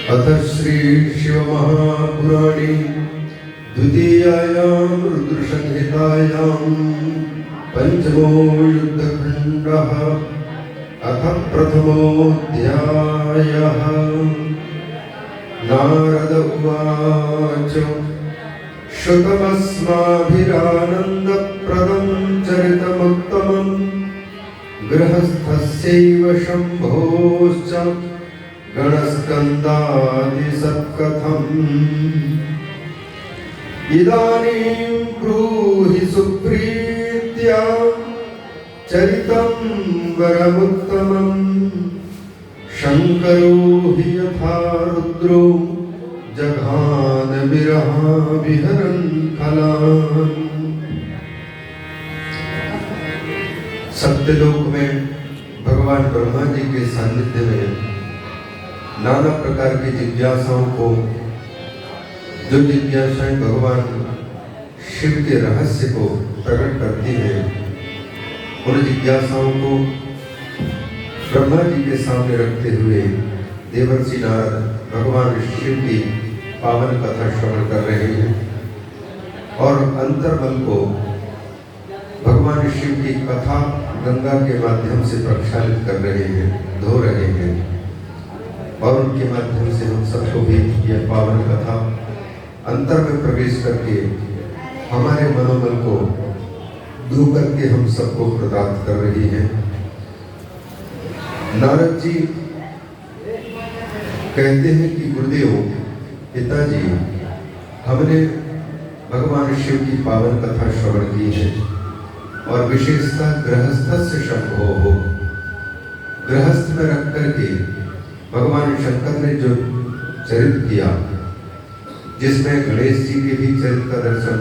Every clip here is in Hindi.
अथ श्री शिवमहापुराणे द्वितीयायां रुद्रसंहितायां पंचमो युद्धखण्डः। अथ प्रथमोऽध्यायः। नारद उवाच श्रुतमस्माभिरानन्दप्रदं चरितमुत्तमं गृहस्थस्यैव शम्भोश्च गणस्कन्दादिसत्कथम्। इदानीं ब्रूहि सुप्रीत्या चरितं वरमुत्तमम्। शङ्करो हि यथा रुद्रो जघान विरहाविहरन् फलान्। सत्यलोक में भगवान ब्रह्मा जी के सानिध्य में नाना प्रकार की जिज्ञासाओं को, जो जिज्ञासाएं भगवान शिव के रहस्य को प्रकट करती हैं, उन जिज्ञासाओं को ब्रह्मा जी के सामने रखते हुए देवर्षि नारद भगवान शिव की पावन कथा श्रवण कर रहे हैं और अंतर्मन को भगवान शिव की कथा गंगा के माध्यम से प्रक्षालित कर रहे हैं, धो रहे हैं। और उनके माध्यम से हम सबको भी यह पावन कथा अंतर में प्रवेश करके हमारे मनोबल को दूर करके हम सबको प्रदान कर रही है। नारद जी कहते हैं कि गुरुदेव, पिताजी, हमने भगवान शिव की पावन कथा श्रवण की है और विशेषता गृहस्थस्य शंभो हो, गृहस्थ में रख करके भगवान शंकर ने जो चरित्र किया, जिसमें गणेश जी के भी चरित्र का दर्शन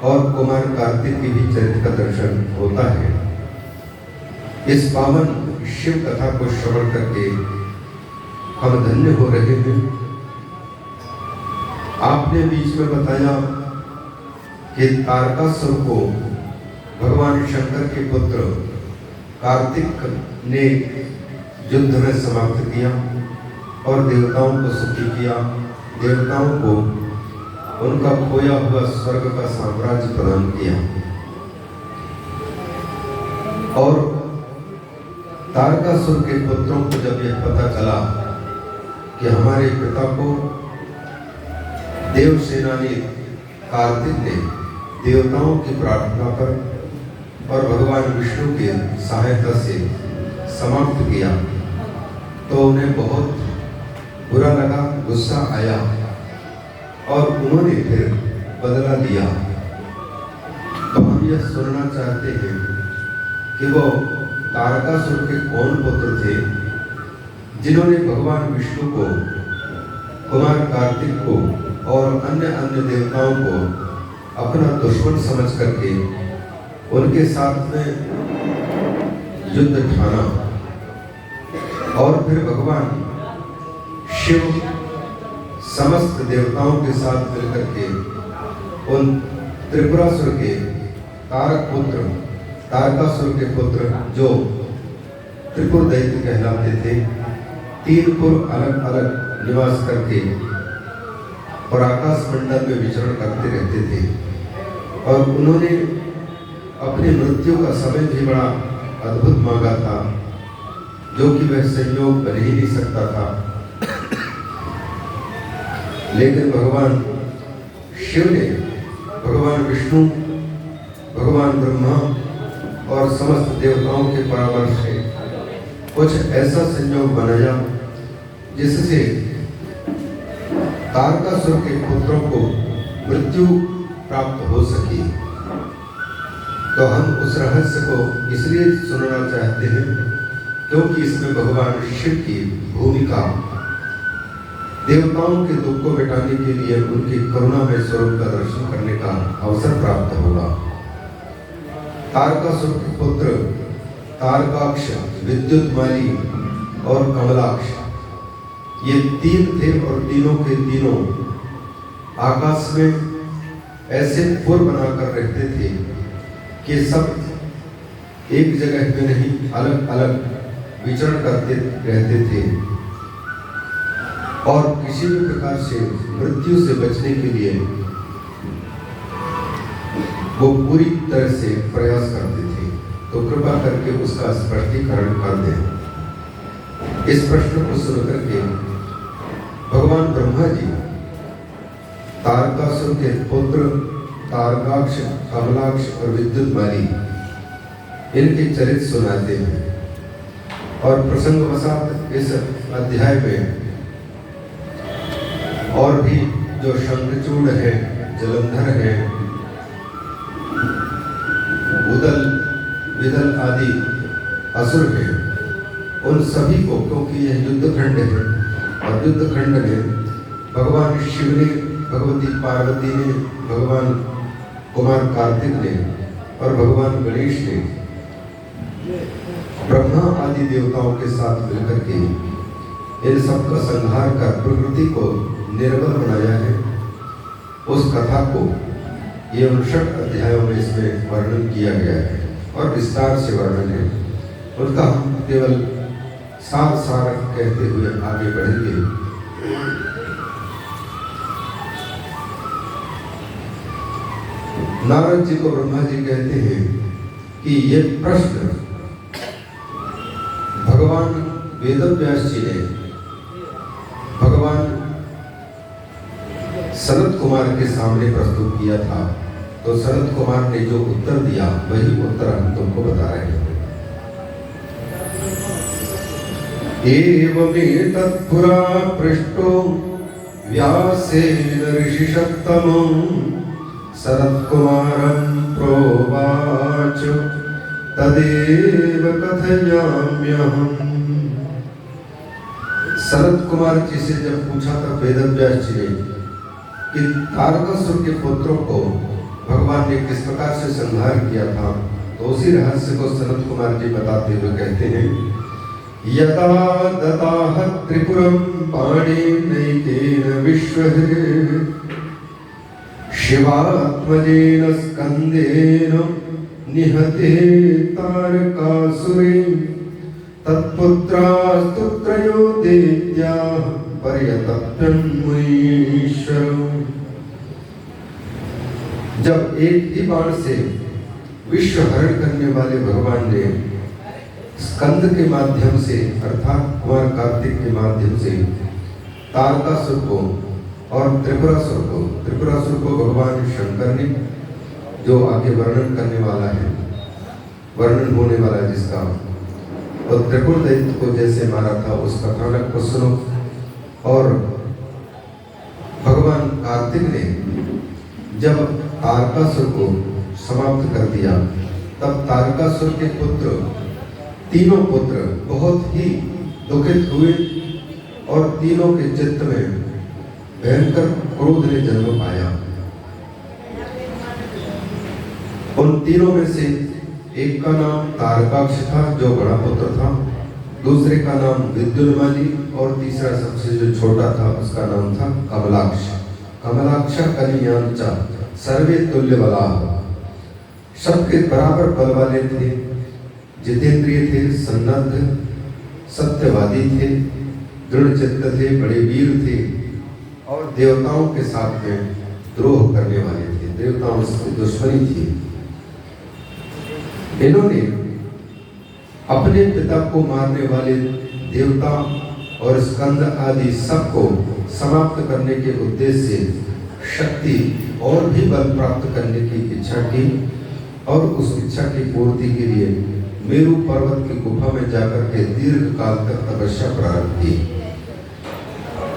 और कुमार कार्तिक की भी चरित्र का दर्शन होता है। इस पावन शिव कथा को श्रवण करके हम धन्य हो रहे हैं। आपने बीच में बताया कि तारकासुर को भगवान शंकर के पुत्र कार्तिक ने युद्ध में समाप्त किया और देवताओं को सुखी किया, देवताओं को उनका खोया हुआ स्वर्ग का साम्राज्य प्रदान किया। और तारकासुर के पुत्रों को जब यह पता चला कि हमारे पिता को देवसेनानी कार्तिक ने देवताओं की प्रार्थना पर और भगवान विष्णु की सहायता से समाप्त किया, तो उन्हें बहुत बुरा लगा, गुस्सा आया और उन्होंने फिर बदला लिया। तो हम यह सुनना चाहते हैं कि वो तारकासुर के कौन पुत्र थे जिन्होंने भगवान विष्णु को, कुमार कार्तिक को और अन्य अन्य देवताओं को अपना दुश्मन समझ करके उनके साथ में युद्ध ठाना और फिर भगवान शिव समस्त देवताओं के साथ मिलकर के उन त्रिपुरासुर के तारकासुर के पुत्र जो त्रिपुर दैत्य कहलाते थे, 3 पुर अलग अलग निवास करके और आकाश मंडल में विचरण करते रहते थे। और उन्होंने अपनी मृत्यु का समय भी बड़ा अद्भुत मांगा था, जो कि वह संयोग बन ही नहीं सकता था। लेकिन भगवान शिव ने, भगवान विष्णु, भगवान ब्रह्मा और समस्त देवताओं के परामर्श से कुछ ऐसा संयोग बनाया जिससे तारकासुर के पुत्रों को मृत्यु प्राप्त हो सकी। तो हम उस रहस्य को इसलिए सुनना चाहते हैं क्योंकि इसमें भगवान शिव की भूमिका, देवताओं के दुख को मिटाने के लिए उनकी करुणा में स्वरूप का दर्शन करने का अवसर प्राप्त होगा। तारकासुर के पुत्र तारकाक्ष, विद्युतमाली और कमलाक्ष, ये 3 थे और तीनों के तीनों आकाश में ऐसे पुर बनाकर रहते थे कि सब एक जगह में नहीं, अलग अलग विचरण करते रहते थे। और किसी भी प्रकार से मृत्यु से बचने के लिए वो पूरी तरह से प्रयास करते थे। तो कृपा करके उसका स्पष्टीकरण कर दें। इस प्रश्न को सुनकर के भगवान ब्रह्मा जी तारकासुर के पुत्र तारकाक्ष, कमलाक्ष और विद्युतमाली इनके चरित्र सुनाते हैं। और प्रसंगवशात इस अध्याय में और भी जो शंखचूड़ है, जलंधर है, उदल विदल आदि असुर हैं, उन सभी को, क्योंकि यह युद्धखंड है और युद्धखंड में भगवान शिव ने, भगवती पार्वती ने, भगवान कुमार कार्तिक ने और भगवान गणेश ने ब्रह्मा आदि देवताओं के साथ मिलकर के इन सबका संहार कर प्रकृति को निर्बल बनाया है। उस कथा को ये 59 अध्यायों में इसमें वर्णन किया गया है और विस्तार से वर्णन है। उनका हम केवल सार कहते हुए आगे बढ़ेंगे। नारद जी को ब्रह्मा जी कहते हैं कि ये प्रश्न भगवान वेदव्यास जी ने भगवान सनत कुमार के सामने प्रस्तुत किया था। तो सनत कुमार ने जो उत्तर दिया वही उत्तर हम तुमको बता रहे हैं। एवमेतत् पुरा पृष्टो व्यासेन ऋषिषत्तमं सनत्कुमारं प्रोवाच तदेव कथयाम्यहम्। सनत कुमार जी से जब पूछा था वेदव्यास जी ने कि तारकासुर के पुत्रों को भगवान ने किस प्रकार से संहार किया था, तो उसी रहस्य को सनत कुमार जी बताते हुए कहते हैं, यदा ददाह त्रिपुरं पाणिनैकेन विश्वहृ शिवात्मजेन स्कन्देन निहते तारकासुरे तत्पुत्रास्तु त्रयो दैत्याः पर्यतप्यं मुनीश्वरम्। जब एक ही बाण से विश्व हरण करने वाले भगवान ने स्कंद के माध्यम से अर्थात कुमार कार्तिक के माध्यम से तारकासुर को और त्रिपुरासुर को भगवान शंकर ने, जो आगे वर्णन करने वाला है, वर्णन होने वाला है जिसका, और त्रिपुर दैत्य को जैसे मारा था उस कथानक को सुनो। और भगवान कार्तिक ने जब तारकासुर को समाप्त कर दिया तब तारकासुर के पुत्र, तीनों पुत्र बहुत ही दुखित हुए और तीनों के चित्त में भयंकर क्रोध ने जन्म पाया। उन तीनों में से एक का नाम तारकाक्ष था जो बड़ा पुत्र था, दूसरे का नाम विद्युन्माली और तीसरा सबसे जो छोटा था उसका नाम था कमलाक्ष। कमलाक्ष कलियांचा सर्वे तुल्य बला, सबके बराबर बल वाले थे, जितेंद्रिय थे, सन्नद्ध, सत्यवादी थे, दृढ़ चित्त थे, बड़े वीर थे और देवताओं के साथ में द्रोह करने वाले थे, देवताओं से दुश्मनी थी। इन्होंने अपने पिता को मारने वाले देवता और स्कंद आदि सबको समाप्त करने के उद्देश्य से शक्ति और भी बल प्राप्त करने की इच्छा की और उस इच्छा की पूर्ति के लिए मेरु पर्वत की गुफा में जाकर के दीर्घ काल तक तपस्या प्रारंभ की।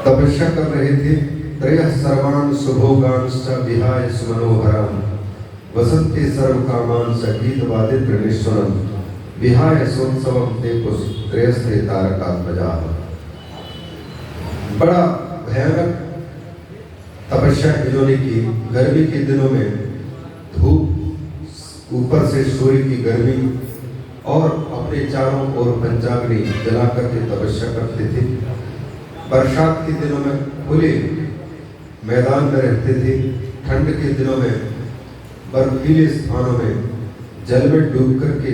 तपस्या कर रहे थे। त्रयः सर्वान् सुभोगांश्च विहाय सुमनोहरान् वसन्ते सर्वकामान् सगीतवादे प्रणेश्वरम् विहाय सोत्सवं ते त्रयस्ते तारकात्मजाः। बड़ा भयानक तपस्या इन्होंने की। गर्मी के दिनों में धूप, ऊपर से सूर्य की गर्मी और अपने चारों ओर पंचाग्नि जला करके तपस्या करते थे। बरसात के दिनों में खुले मैदान में रहते थे। ठंड के दिनों में बर्फीले स्थानों में जल में डूब करके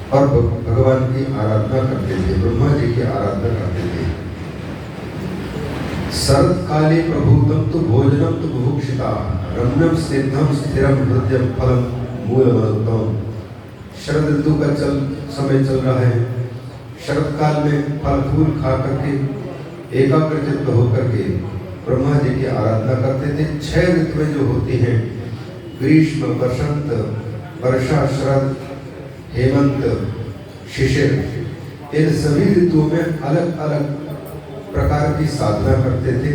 और भगवान की आराधना करते थे, ब्रह्मा जी की आराधना करते थे। शरद काले प्रभूतम तो भोजनम तो बुभुक्षिता रम्यम स्निग्धम स्थिरम हृदयम फलम मूलमनोत्तम। शरद ऋतु का समय चल रहा है। शरद काल में फल फूल खा करके एकाग्रचित्त होकर के ब्रह्मा जी की आराधना करते थे। 6 ऋतुएं जो होती हैं, ग्रीष्म, बसंत, वर्षा, शरद, हेमंत, शिशिर, इन सभी ऋतुओं में अलग अलग प्रकार की साधना करते थे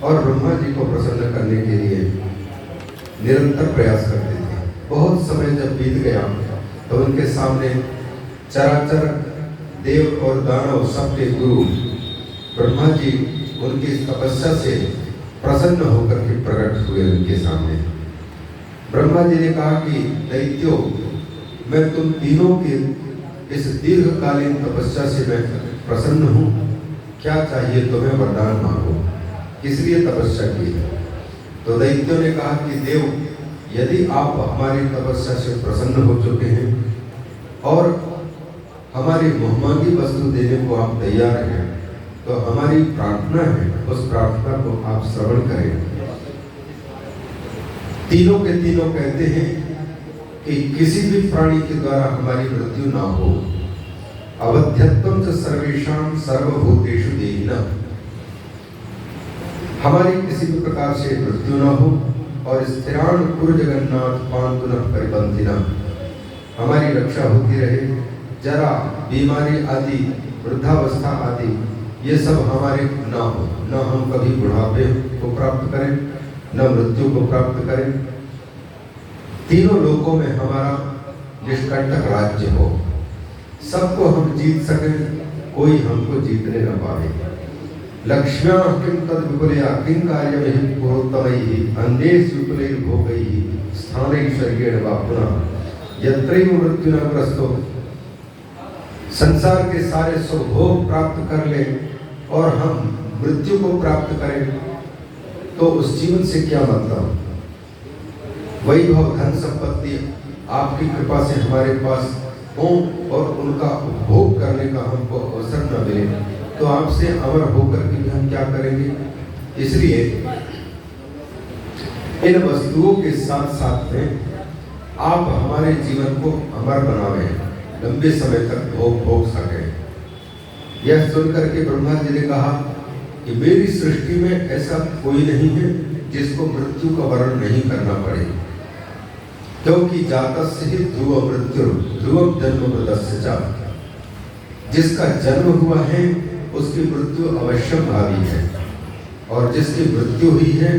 और ब्रह्मा जी को प्रसन्न करने के लिए निरंतर प्रयास करते थे। बहुत समय जब बीत गया तो उनके सामने चराचर देव और दानव सबके गुरु ब्रह्मा जी उनकी तपस्या से प्रसन्न होकर के प्रकट हुए उनके सामने। ब्रह्मा जी ने कहा कि दैत्यों, मैं तुम तीनों के इस दीर्घकालीन तपस्या से मैं प्रसन्न हूँ। क्या चाहिए तुम्हें? वरदान मांगो। इसलिए तपस्या की। तो दैत्यों ने कहा कि देव, यदि आप हमारी तपस्या से प्रसन्न हो चुके हैं और हमारी बहुमांगी वस्तु देने को आप तैयार हैं, तो हमारी प्रार्थना है, उस प्रार्थना को आप श्रवण करें। तीनों के तीनों कहते हैं कि किसी भी प्राणी के द्वारा हमारी मृत्यु ना हो। अवध्यत्वम च सर्वेषां सर्वभूतेषु देहिनः, हमारी किसी भी प्रकार से मृत्यु ना हो। और स्थिरान कुरु जगन्नाथ पांतु नः परिपन्थिनः, हमारी रक्षा होती रहे। जरा, बीमारी आदि, वृद्धावस्था आदि, ये सब हमारे ना हो। न हम कभी बुढ़ापे को प्राप्त करें, न मृत्यु को प्राप्त करें। तीनों लोकों में हमारा निष्कंटक राज्य हो, सबको हम जीत सकें, कोई हमको जीतने न पाए। लक्ष्म्या किं तद विपुलया किं कार्यमिहि पुरोत्तमैः अन्येषु विपुलैः भोगैः स्थानैश्वर्येण वा पुनः यत्रैव मृत्युना ग्रस्तो। संसार के सारे सुखभोग प्राप्त कर ले और हम मृत्यु को प्राप्त करें तो उस जीवन से क्या मतलब? वैभव, धन संपत्ति आपकी कृपा से हमारे पास हो और उनका उपभोग करने का हमको अवसर न मिले तो आपसे अमर होकर के भी हम क्या करेंगे? इसलिए इन वस्तुओं के साथ साथ में आप हमारे जीवन को अमर बनावे, लंबे समय तक भोग सके। यह सुनकर के ब्रह्मा जी ने कहा कि मेरी सृष्टि में ऐसा कोई नहीं है जिसको मृत्यु का वर्ण नहीं करना पड़े, क्योंकि जातस्य ही ध्रुव मृत्यु ध्रुवम जन्म मृतस्य च, जिसका जन्म हुआ है उसकी मृत्यु अवश्य भावी है, और जिसकी मृत्यु हुई है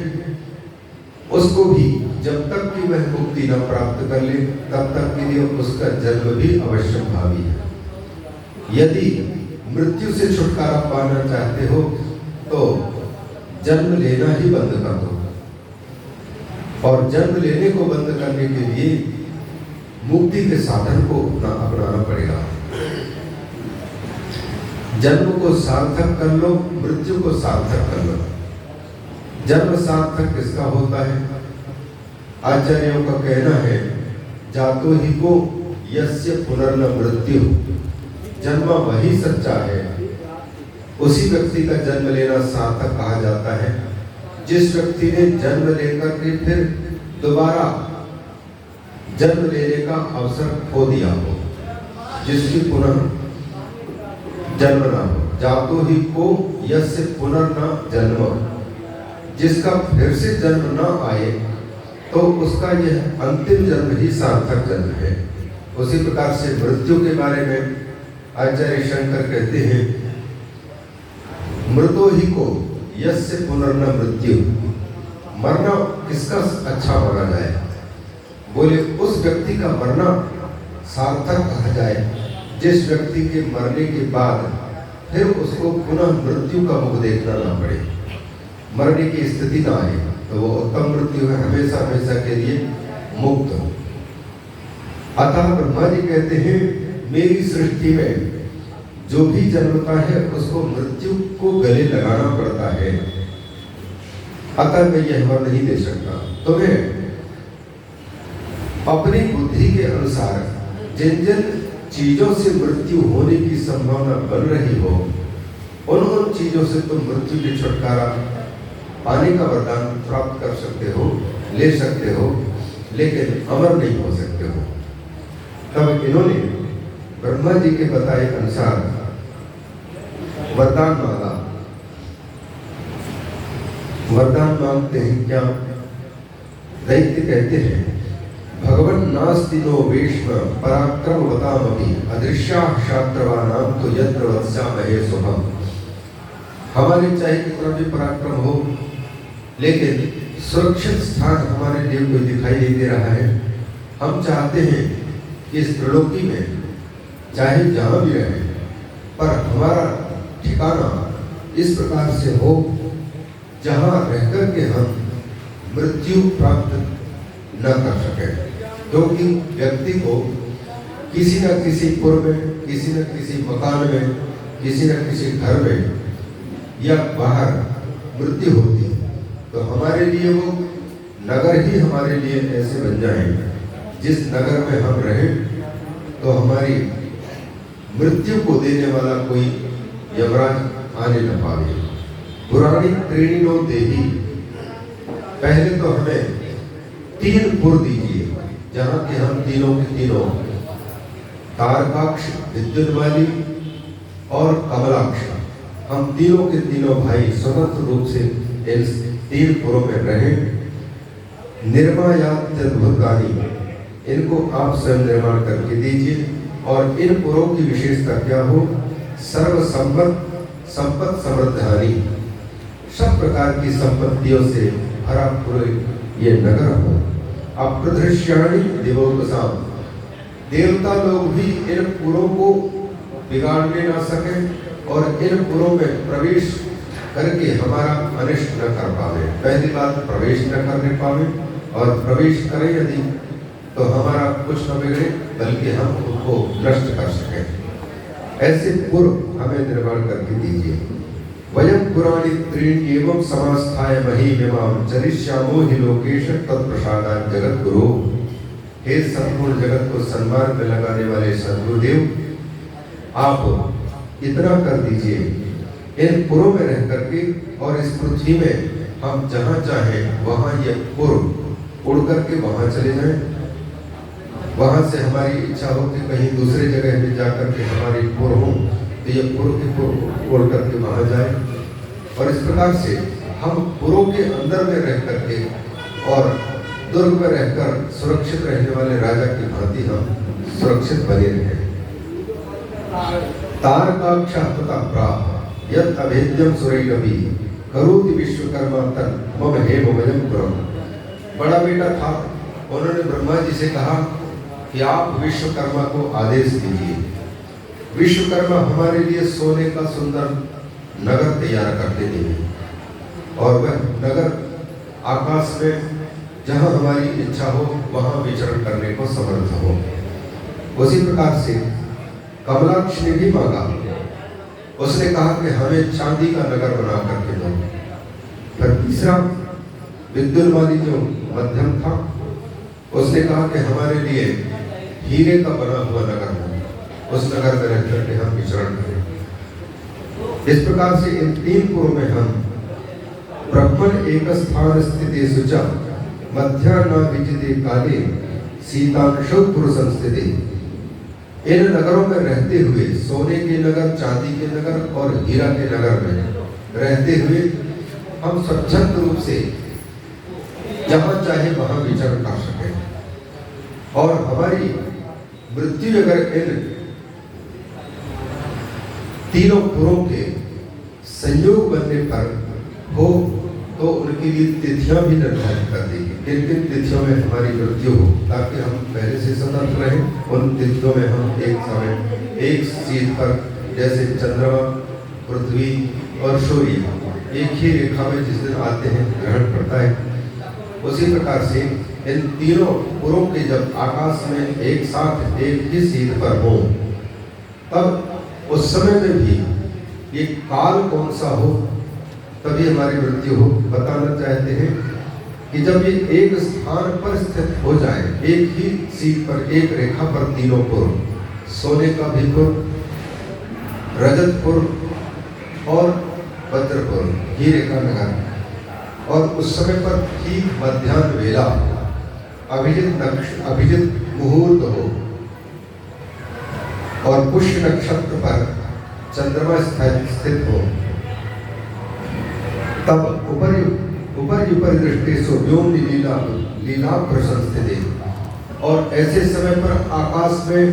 उसको भी जब तक कि वह मुक्ति न प्राप्त कर ले तब तक के लिए उसका जन्म भी अवश्य भावी है। यदि मृत्यु से छुटकारा पाना चाहते हो तो जन्म लेना ही बंद कर दो, और जन्म लेने को बंद करने के लिए मुक्ति के साधन को अपनाना पड़ेगा। जन्म को सार्थक कर लो, मृत्यु को सार्थक कर लो। जन्म सार्थक किसका होता है? आचार्यों का कहना है, जातो ही को यस्य पुनर्न मृत्यु, जन्म वही सच्चा है, उसी व्यक्ति का जन्म लेना सार्थक कहा जाता है जिस व्यक्ति ने जन्म लेकर के फिर दोबारा जन्म लेने का अवसर खो दिया हो, जिसकी पुनः जन्म न हो। जातो ही को यस्य पुनर्न जन्म, जिसका फिर से जन्म न आए तो उसका यह अंतिम जन्म ही सार्थक जन्म है। उसी प्रकार से मृत्यु के बारे में आचार्य शंकर कहते हैं, मृतो ही को यस्य पुनर्न मृत्यु, मरना किसका अच्छा माना जाए? बोले उस व्यक्ति का मरना सार्थक कहा जाए जिस व्यक्ति के मरने के बाद फिर उसको पुनः मृत्यु का मुख देखना ना पड़े, मरने की स्थिति ना आए, तो वो उत्तम मृत्यु है, हमेशा हमेशा के लिए मुक्त। अतः ब्रह्मा जी कहते हैं, मेरी सृष्टि में जो भी जन्मता है उसको मृत्यु को गले लगाना पड़ता है, अतः मैं यह वर नहीं दे सकता। तुम्हें अपनी बुद्धि के अनुसार जिन जिन चीजों से मृत्यु होने की संभावना बन रही हो उन चीजों से तुम मृत्यु के छुटकारा पाने का वरदान प्राप्त कर सकते हो, ले सकते हो, लेकिन अमर नहीं हो सकते हो। तब इन्होंने ब्रह्मा जी के बताए अनुसार वरदान मांगा। वरदान मांगते हैं क्या? दैत्य कहते हैं, भगवन् नास्ति नो वेश्म पराक्रम वतामपि अदृश्या शात्रवानाम तो यत्र वत्स्यामहे शुभम्। हमारे चाहे कितना भी पराक्रम हो, लेकिन सुरक्षित स्थान हमारे लिए कोई दिखाई नहीं दे रहा है। हम चाहते हैं कि इस त्रिलोकी में चाहे जहां भी रहे, पर हमारा ठिकाना इस प्रकार से हो जहां रहकर के हम मृत्यु प्राप्त न कर सके। क्योंकि व्यक्ति को किसी न किसी पुर में, किसी न किसी मकान में, किसी न किसी घर में या बाहर मृत्यु होती है। तो हमारे लिए वो नगर ही हमारे लिए ऐसे बन जाए जिस नगर में हम रहें तो हमारी मृत्यु को देने वाला कोई यमराज आने न पावे। पुरानी त्रीणिनो देही, पहले तो हमें 3 पुर दीजिए जहां के हम तीनों के तीनों तारकाक्ष, विद्युन्माली और कमलाक्ष, हम तीनों के तीनों भाई स्वतंत्र रूप से इन 3 पुरों में रहें। निर्मायात्यद्भुतानि, इनको आप स्वयं निर्माण करके दीजिए। और इन पुरों की विशेषता क्या हो? सर्व संपत्ति समृद्धानि, सब प्रकार की संपत्तियों से भरा पूरे ये नगर हो। अप्रदृश्याणि देवोपसाम, देवता लोग भी इन पुरों को बिगाड़ने ना सके और इन पुरों में प्रवेश करके हमारा अनिष्ट न कर पावे। पहली बात, प्रवेश न करने पावे, और प्रवेश करें यदि तो हमारा कुछ न बिगड़े बल्कि हम उनको नष्ट कर सकें। ऐसे पुर हमें निर्माण करके दीजिए। वयम पुराणी त्रीणि एवं समास्थाय महीमिमां चरिष्यामो हि लोकेश तत्प्रसादात् जगत गुरु। हे संपूर्ण जगत को सन्मार्ग में लगाने वाले सद्गुरुदेव, आप इतना कर दीजिए, इन पुरों में रह करके और इस पृथ्वी में हम जहां चाहें वहां ये पुर उड़ करके वहां चले जाएं। वहां से हमारी इच्छा हो कि कहीं दूसरे जगह पे जाकर के हमारी पुर हो तो ये पुर के पुर उड़ करके वहां जाए। और इस प्रकार से हम पुरों के अंदर में रह करके और दुर्ग में रहकर सुरक्षित रहने वाले राजा की भांति हम सुरक्षित बने रहें। तारकाक्षा तथा प्राप यत् अभेद्यम सुरैरभि करोति विश्वकर्मा तन् मम हेममयं पुरम्। बड़ा बेटा था, उन्होंने ब्रह्मा जी से कहा कि आप विश्वकर्मा को आदेश दीजिए। विश्वकर्मा हमारे लिए सोने का सुंदर नगर तैयार करते थे और वह नगर आकाश में जहां हमारी इच्छा हो वहां विचरण करने को समर्थ हो। उसी प्रकार से कमलाक्ष ने भी मांगा। उसने कहा कि हमें चांदी का नगर बना करके दो। फिर तीसरा विद्युन्माली जो मध्यम था, उसने कहा कि हमारे लिए हीरे का बना हुआ नगर हो, उस नगर में रह करके हम विचरण करें। इस प्रकार से इन 3 पुरों में हम ब्रह्मण एक स्थान स्थिति सुचा मध्याह्न विजिते काले सीतांशु पुर संस्थिति। इन नगरों में रहते हुए, सोने के नगर, चांदी के नगर और हीरा के नगर में रहते हुए हम स्वच्छंद रूप से जहां चाहे वहां विचरण कर सके। और हमारी मृत्यु अगर इन 3 पुरों के संयोग बनने पर हो तो उनके लिए तिथियां भी निर्धारित कर देगी, किन किन तिथियों में हमारी मृत्यु हो, ताकि हम पहले से सतर्क रहें। उन तिथियों में हम एक समय एक सीट पर, जैसे चंद्रमा, पृथ्वी और सूर्य एक ही रेखा में जिस दिन आते हैं ग्रहण करता है, उसी प्रकार से इन 3 पुरों के जब आकाश में एक साथ एक ही सीध पर हो, तब उस समय में भी ये काल कौन सा हो तभी हमारी मृत्यु हो। बताना चाहते हैं कि जब ये एक स्थान पर स्थित हो जाए, एक ही सीध पर, एक रेखा पर 3 पुर, सोने का भी पुर, रजत पुर और भद्रपुर हीरे का नगर। और उस समय पर ठीक मध्याह्न वेला अभिजित मुहूर्त हो और पुष्य नक्षत्र पर चंद्रमा स्थित हो, तब ऊपर दृष्टि सो व्योम लीला प्रशंसिते। और ऐसे समय पर आकाश में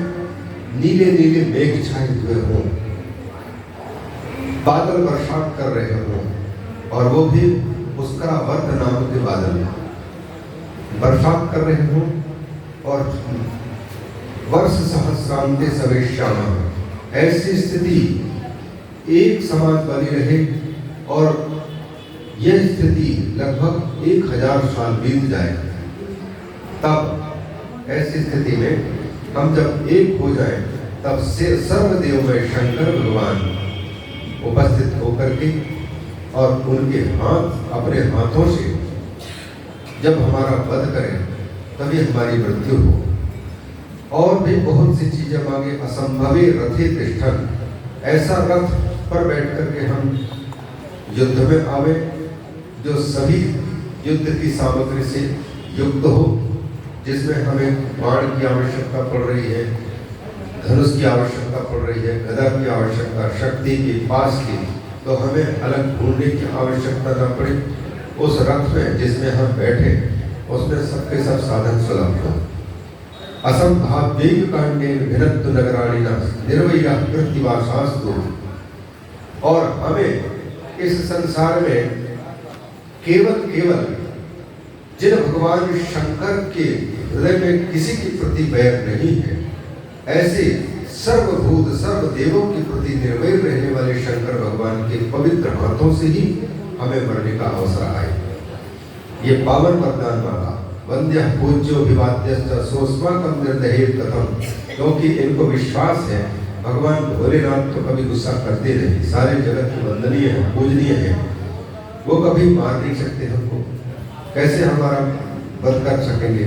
नीले नीले मेघ छाए हुए हों, बादल वर्षा कर रहे हों, और वो भी मुस्कुरावर्त नाम के बादल वर्षा कर रहे हों, और वर्ष सहस्रांते सवेश्याम, ऐसी स्थिति एक समान बनी रहे और यह स्थिति लगभग 1000 साल बीत जाए। तब ऐसी स्थिति में हम जब एक हो जाएं, तब से सर्वदेव में शंकर भगवान उपस्थित होकर के और उनके हाथ अपने हाथों से जब हमारा वध करें, तभी हमारी मृत्यु हो। और भी बहुत सी चीजें मांगे। असंभवे रथे तिष्ठन, ऐसा रथ पर बैठ करके हम युद्ध में आवे जो सभी युद्ध की सामग्री से युक्त हो, जिसमें हमें बाण की आवश्यकता पड़ रही है, धनुष की आवश्यकता पड़ रही है, गदा की आवश्यकता, शक्ति की, पास की, तो हमें अलग ढूंढने की आवश्यकता न पड़े। उस रथ में जिसमें हम बैठे, उसमें सबके सब साधन सुलभ हो। असंभाव्यैक कांडेन भिनत्तु नगराणिना निर्वैरः कृत्तिवासास्तु। और हमें इस संसार में केवल जिन भगवान शंकर के हृदय में किसी के प्रति वैर नहीं है, ऐसे सर्वभूत सर्वदेवों के प्रति निर्वैर रहने वाले शंकर भगवान के पवित्र हाथों से ही हमें मरने का अवसर आए। ये पावन वरदान मांगा। वंद्य पूज्यो विवाद्यश्च सोस्माकं निर्दहेत कथम, क्योंकि इनको विश्वास है भगवान भोलेनाथ तो कभी गुस्सा करते नहीं, सारे जगत के वंदनीय है, पूजनीय है, वो कभी मार नहीं सकते हमको, कैसे हमारा वध कर सकेंगे।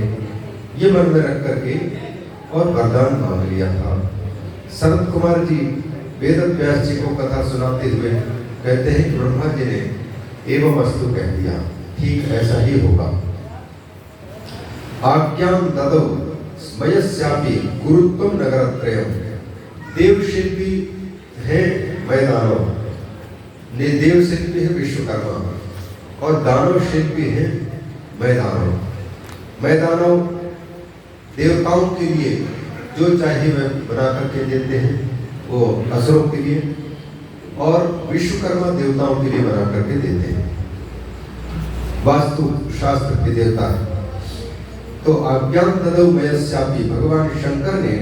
ये मन में रख करके और वरदान मांग लिया था। शरद कुमार जी वेद व्यास जी को कथा सुनाते हुए कहते हैं कि ब्रह्मा जी ने एवं अस्तु कह दिया, ठीक ऐसा ही होगा। आज्ञां ददौ स्मयस्यापि गुरुत्वं नगरत्रयम्। देव शिल्पी है मैदानव, ने देव शिल्पी है विश्वकर्मा, और दानव शिल्पी है मैदानव देवताओं के लिए जो चाहिए वह बना करके देते हैं, वो असुरों के लिए, और विश्वकर्मा देवताओं के लिए बना करके देते हैं, वास्तु शास्त्र के देवता है। तो आज्ञा ददौ मयस्यापि, भगवान शंकर ने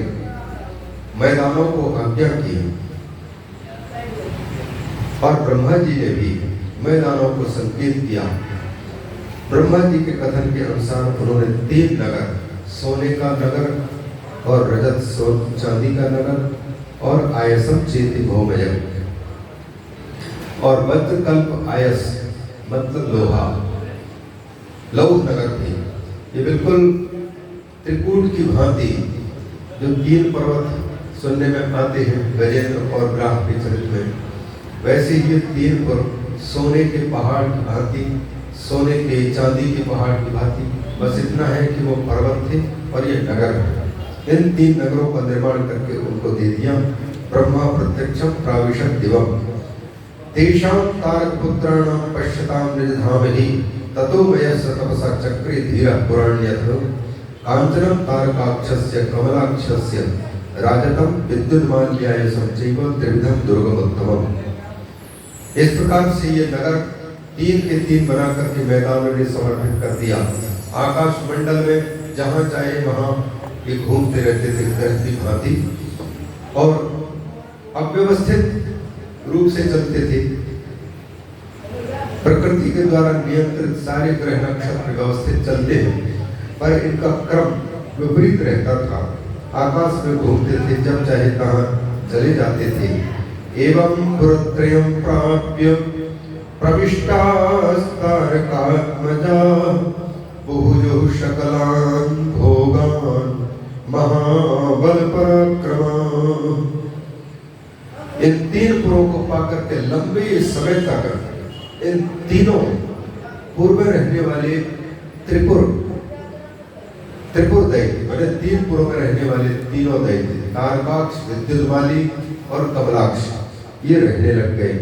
मैदानों को आज्ञा की, और ब्रह्मा जी ने भी मैदानों को संकेत किया। ब्रह्मा जी के कथन के अनुसार उन्होंने 3 नगर, सोने का नगर और रजत चांदी का नगर और आयसम चेति भौमयम, और वज्रकल्प आयस मतलब लोहा, लौह नगर थी। ये बिल्कुल त्रिकूट की भांति जो 3 पर्वत सुनने में आते हैं गजेंद्र और ग्राह के चरित्र में, वैसे ये 3 पर्वत सोने के पहाड़ की भांति, सोने के चांदी के पहाड़ की भांति, बस इतना है कि वो पर्वत थे और ये नगर है। इन 3 नगरों का निर्माण करके उनको दे दिया। ब्रह्मा प्रत्यक्षम प्राविशत दिवम तेषां तारक पुत्राणां पश्यतां निजधामहि ततो वयस्य तपसा चक्रे धीरः पुराण्यथ कांचनं तारकाक्षस्य कमलाक्षस्य राजतं विद्युन्माल्यायसं चैव त्रिविधं दुर्गमोत्तमम्। इस प्रकार से ये नगर 3 के 3 बना करके मैदान में समर्पित कर दिया। आकाश मंडल में जहाँ चाहे वहाँ ये घूमते रहते थे ग्रह की भांति, और अव्यवस्थित रूप से चलते थे। प्रकृति के द्वारा नियंत्रित सारे ग्रह नक्षत्र व्यवस्थित चलते हैं, पर इनका क्रम विपरीत रहता था। आकाश में घूमते थे, जब चाहे तहाँ चले जाते थे। एवं पुरत्रयं प्राप्य प्रविष्टास्तारकात्मजा बहुजो शकलान् भोगान् महाबल पराक्रम। इन 3 पुरों को पाकर के लंबे समय तक इन तीनों पूर्व में रहने वाले त्रिपुर दैत्य, मैंने 3 पुरों में रहने वाले तीनों दैत्य तारकाक्ष, विद्युद्वाली और कमलाक्ष, ये रहने लग गए।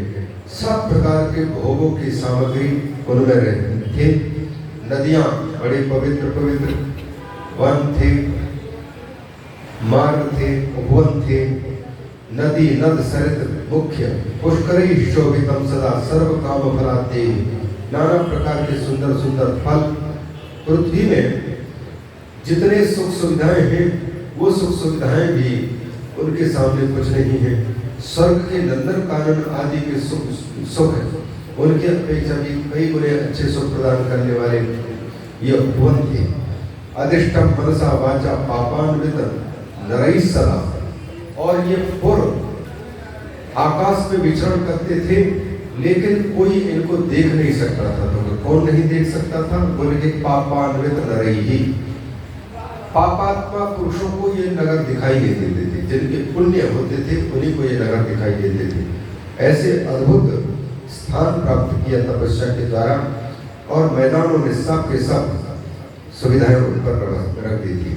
सब प्रकार के भोगों की सामग्री उनमें रहते थे। नदियां बड़े पवित्र पवित्र, वन थे, मार्ग थे, उपवन थे, नदी नद सरित मुख्य पुष्करी शोभितम सदा सर्व काम फलाते, नाना प्रकार के सुंदर सुंदर फल। पृथ्वी में जितने सुख सुविधाएं हैं वो सुख सुविधाएं भी उनके सामने कुछ नहीं है। स्वर्ग के नंदन कानन आदि के सुख है, उनके अपेक्षा भी कई गुने अच्छे सुख प्रदान करने वाले ये उपवन थे। अधिष्ठम मनसा वाचा पापान्वित नरई सदा, और ये पूर्व आकाश में विचरण करते थे, लेकिन कोई इनको देख नहीं सकता था। तो कौन नहीं देख सकता था? बोले कि पापान्वित नरई ही, पापात्मा पुरुषों को ये नगर दिखाई नहीं देते थे, जिनके पुण्य होते थे उन्हीं को ये नगर दिखाई देते थे। ऐसे अद्भुत स्थान प्राप्त किया तपस्या के द्वारा, और मैदानों में सब के सब सुविधाएं उन पर रख दी थी।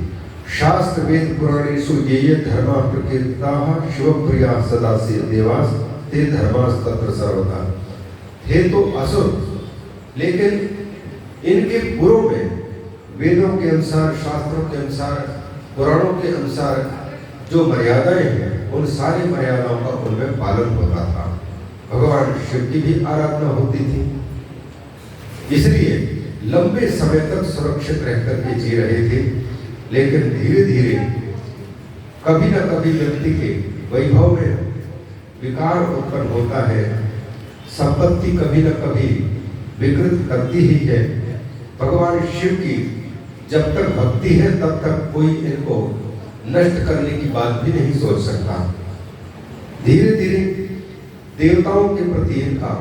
शास्त्र वेद पुराणेषु ये धर्मा प्रकीर्ता शिव प्रिया सदा से देवास ते धर्मास तत्र सर्वथा। थे तो असुर, लेकिन इनके पुरों में वेदों के अनुसार, शास्त्रों के अनुसार, पुराणों के अनुसार जो मर्यादाएं हैं, उन सारी मर्यादाओं का उनमें पालन होता था। भगवान शिव की भी आराधना होती थी, इसलिए लंबे समय तक सुरक्षित रहकर के जी रहे थे। लेकिन धीरे धीरे कभी न कभी व्यक्ति के वैभव में विकार उत्पन्न होता है। संपत्ति कभी न कभी विकृत करती ही है। भगवान शिव की जब तक भक्ति है तब तक कोई इनको नष्ट करने की बात भी नहीं सोच सकता। धीरे धीरे देवताओं के प्रति इनका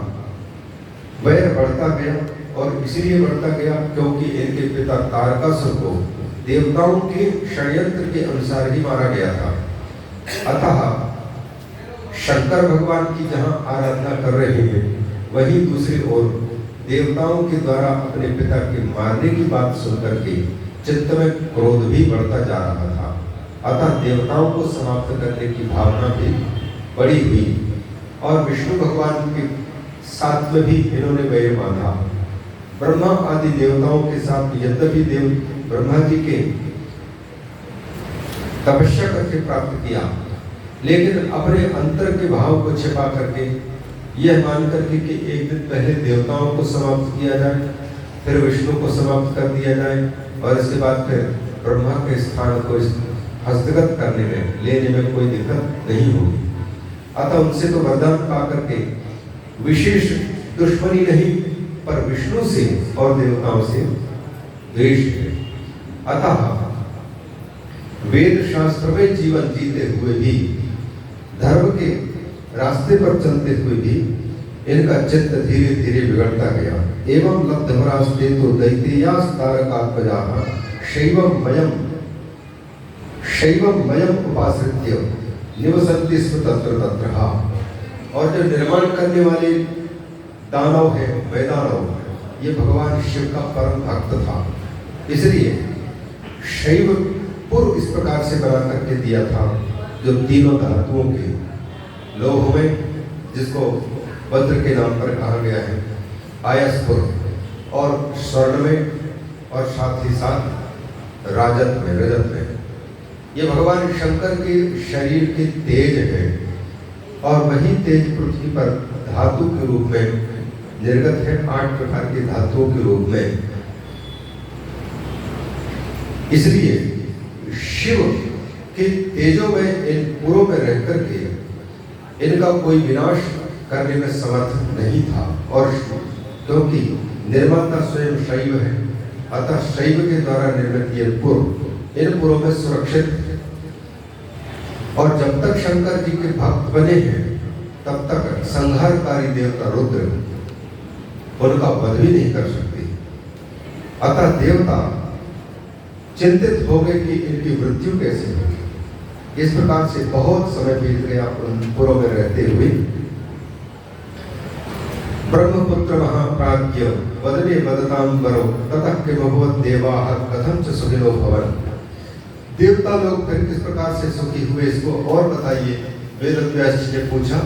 वैर बढ़ता गया, और इसलिए बढ़ता गया क्योंकि इनके पिता तारकासुर को देवताओं के षड्यंत्र के अनुसार ही मारा गया था। अतः शंकर भगवान की जहां आराधना कर रहे हैं, वहीं दूसरी ओर देवताओं के द्वारा अपने पिता के मारने की बात सुनकर के चित्त में क्रोध भी बढ़ता जा रहा था। अतः देवताओं को समाप्त करने की भावना भी बड़ी हुई, और विष्णु भगवान के साथ में भी इन्होंने वैर बांधा। ब्रह्मा आदि देवताओं के साथ यद्यपि देव ब्रह्मा जी के तपस्या करके प्राप्त किया, लेकिन अपने अंतर के भाव को छिपा करके यह मान करके कि एक दिन पहले देवताओं को समाप्त किया जाए, फिर विष्णु को समाप्त कर दिया जाए, और इसके बाद फिर ब्रह्मा के स्थान को हस्तगत करने में लेने में कोई दिक्कत नहीं होगी। अतः उनसे तो वरदान पा करके विशेष दुश्मनी नहीं, पर विष्णु से और देवताओं से द्वेष है। अतः वेद शास्त्र में जीवन जीते हुए भी, धर्म के रास्ते पर चलते हुए भी इनका चित्त धीरे धीरे बिगड़ता गया। एवं लब्धवरास्ते तो दैतेयास तारकात्मजाः शैवमयम् उपाश्रित्य निवसन्ति स्म तत्र तत्र। और जो निर्माण करने वाले दानव है, वैदानव, ये भगवान शिव का परम भक्त था, इसलिए शैव पूर्व इस प्रकार से बना करके दिया था, जो तीनों धातुओं के लोह में, जिसको वज्र के नाम पर कहा गया है, आयस्पुर, और स्वर्ण में, और साथ ही साथ राजत में, रजत में। ये भगवान शंकर के शरीर के तेज है, और वही तेज पृथ्वी पर धातु के रूप में निर्गत है, 8 प्रकार के धातुओं के रूप में। इसलिए शिव के तेजों में, इन पुरों में रह करके इनका कोई विनाश करने में समर्थ नहीं था। और क्योंकि निर्माता स्वयं शैव है, अतः शैव के द्वारा निर्मित ये पुर इन पुरों में सुरक्षित, और जब तक शंकर जी के भक्त बने हैं तब तक संहारकारी देवता रुद्र उनका वध भी नहीं कर सकते। अतः देवता चिंतित हो गए कि इनकी मृत्यु कैसे होगी। इस प्रकार से बहुत समय बीत गया उन पुरों में रहते हुए। ब्रह्मपुत्र महाप्राज्ञ वदने वदतां वरो ततः किमभवत् देवाः कथं च सुखिनो भवन। देवता लोग फिर किस प्रकार से सुखी हुए, इसको और बताइए। वेदव्यास जी ने पूछा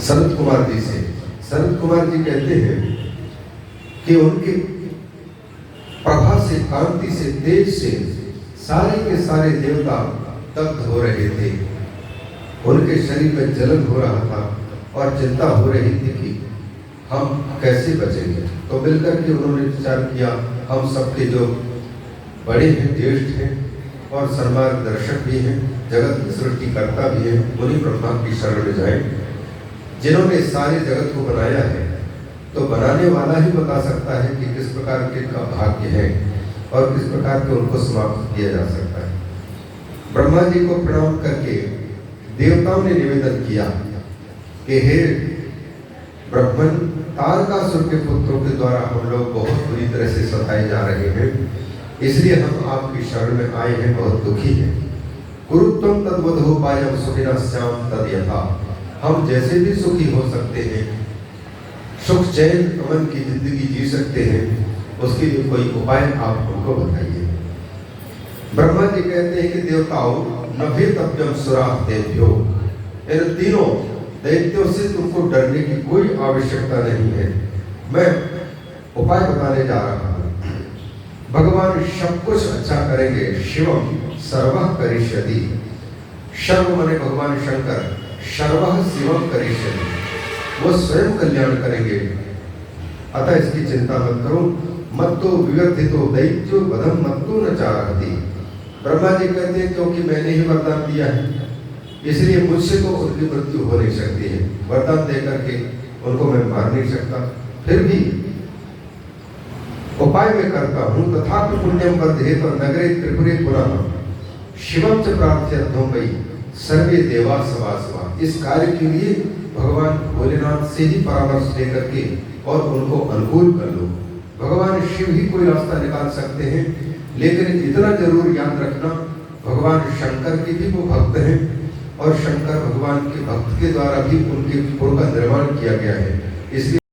सनत कुमार जी से। सनत कुमार जी कहते हैं कि उनके प्रभा से, कांति से, तेज से सारे के सारे देवता दग्ध हो रहे थे। उनके शरीर में जलन हो रहा था और चिंता हो रही थी कि हम कैसे बचेंगे। तो मिलकर के उन्होंने विचार किया, हम सबके जो बड़े हैं, ज्येष्ठ हैं और सर्वमार्गदर्शक भी हैं, जगत की सृष्टिकर्ता भी हैं, उन्हीं ब्रह्मा की शरण में जाएं, जिन्होंने सारे जगत को बनाया है। तो बनाने वाला ही बता सकता है कि किस प्रकार के का भाग्य है और किस प्रकार के उनको समाप्त किया जा सकता है। ब्रह्मा जी को प्रणाम करके देवताओं ने निवेदन किया कि हे ब्रह्मन, तारकासुर के पुत्रों के द्वारा हम लोग बहुत बुरी तरह से सताए जा रहे हैं, इसलिए हम आपकी शरण में आए हैं, बहुत दुखी हैं। कुरुत्वम तद्वदोपायम सुखिनः स्याम तद यथा। हम जैसे भी सुखी हो सकते हैं, सुख चैन अमन की जिंदगी जी सकते हैं, उसके लिए कोई उपाय आप हमको बताइए। ब्रह्मा जी कहते हैं कि देवताओं, न भेतव्यम सुराः तेभ्यो। इन तीनों दैत्यों से तुमको डरने की कोई आवश्यकता नहीं है। मैं उपाय बताने जा रहा हूँ। भगवान सब कुछ अच्छा करेंगे। शिवम सर्वः करिष्यति। सर्व माने भगवान शंकर, सर्वः शिवम करिष्यति, वो स्वयं कल्याण करेंगे। अतः इसकी चिंता मत करो। मत्तो विवर्धितो दैत्यो वधम मत्तो न चाहति। ब्रह्मा जी कहते हैं क्योंकि मैंने ही वरदान दिया है, इसलिए मुझसे तो उनकी मृत्यु हो नहीं सकती है। वरदान देकर के उनको मैं मार नहीं सकता, फिर भी उपाय मैं करता हूँ। तथापि पुण्यम वर्धेत नगरे त्रिपुरे पुनः शिवम च प्रार्थ्यर्थम वै सर्वे देवा सवासवा। इस कार्य के लिए भगवान भोलेनाथ से ही परामर्श लेकर के और उनको अनुकूल कर लो। भगवान शिव ही कोई रास्ता निकाल सकते हैं, लेकिन इतना जरूर याद रखना, भगवान शंकर के भी वो भक्त हैं और शंकर भगवान के भक्त के द्वारा भी उनके पुर का निर्माण किया गया है। इसलिए